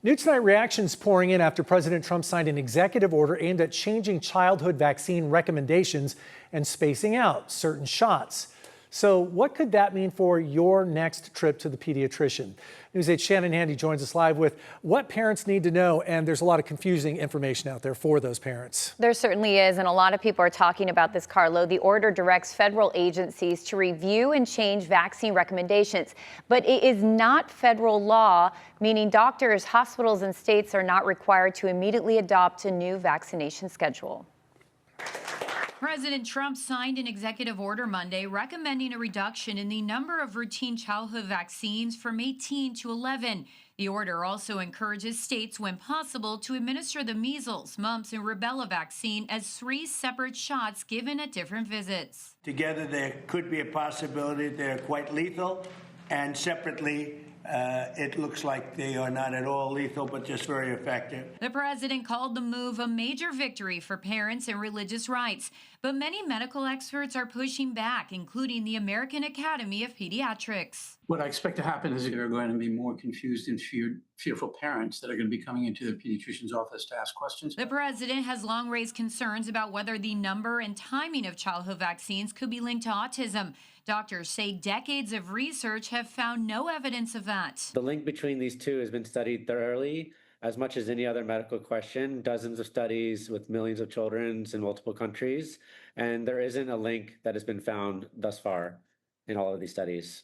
New tonight, reactions pouring in after President Trump signed an executive order aimed at changing childhood vaccine recommendations and spacing out certain shots. So what could that mean for your next trip to the pediatrician? News 8's Shannon Handy joins us live with what parents need to know, and there's a lot of confusing information out there for those parents. There certainly is, and a lot of people are talking about this, Carlo. The order directs federal agencies to review and change vaccine recommendations, but it is not federal law, meaning doctors, hospitals, and states are not required to immediately adopt a new vaccination schedule. President Trump signed an executive order Monday recommending a reduction in the number of routine childhood vaccines from 18 to 11. The order also encourages states, when possible, to administer the measles, mumps, and rubella vaccine as 3 separate shots given at different visits. Together, there could be a possibility they're quite lethal, and separately, it looks like they are not at all lethal, but just very effective. The president called the move a major victory for parents and religious rights, but many medical experts are pushing back, including the American Academy of Pediatrics. What I expect to happen is there are going to be more confused and fearful parents that are going to be coming into the pediatrician's office to ask questions. The president has long raised concerns about whether the number and timing of childhood vaccines could be linked to autism. Doctors say decades of research have found no evidence of that. The link between these two has been studied thoroughly, as much as any other medical question, dozens of studies with millions of children in multiple countries, and there isn't a link that has been found thus far in all of these studies.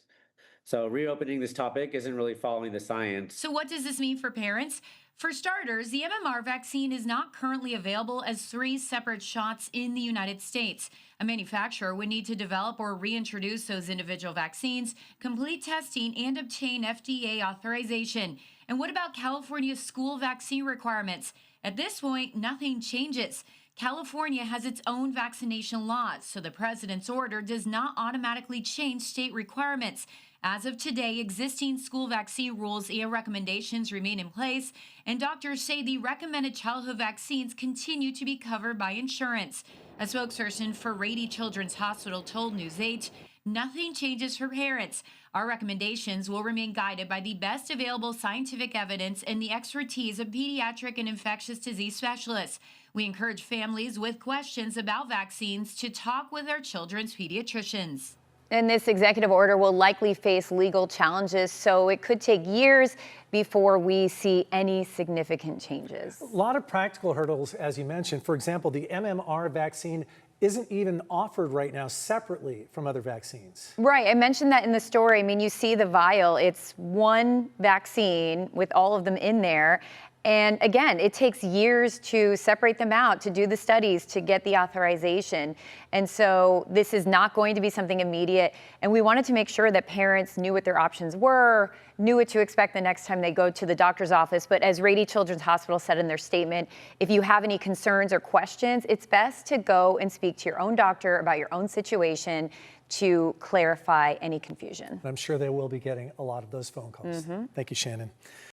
So reopening this topic isn't really following the science. So what does this mean for parents? For starters, the MMR vaccine is not currently available as 3 separate shots in the United States. A manufacturer would need to develop or reintroduce those individual vaccines, complete testing, and obtain FDA authorization. And what about California's school vaccine requirements? At this point, nothing changes. California has its own vaccination laws, so the president's order does not automatically change state requirements. As of today, existing school vaccine rules and recommendations remain in place, and doctors say the recommended childhood vaccines continue to be covered by insurance. A spokesperson for Rady Children's Hospital told News 8, "Nothing changes for parents. Our recommendations will remain guided by the best available scientific evidence and the expertise of pediatric and infectious disease specialists. We encourage families with questions about vaccines to talk with their children's pediatricians." And this executive order will likely face legal challenges, so it could take years before we see any significant changes. A lot of practical hurdles, as you mentioned. For example, the MMR vaccine isn't even offered right now separately from other vaccines. Right, I mentioned that in the story. I mean, you see the vial, it's one vaccine with all of them in there. And again, it takes years to separate them out, to do the studies, to get the authorization. And so this is not going to be something immediate. And we wanted to make sure that parents knew what their options were, knew what to expect the next time they go to the doctor's office. But as Rady Children's Hospital said in their statement, if you have any concerns or questions, it's best to go and speak to your own doctor about your own situation to clarify any confusion. I'm sure they will be getting a lot of those phone calls. Thank you, Shannon.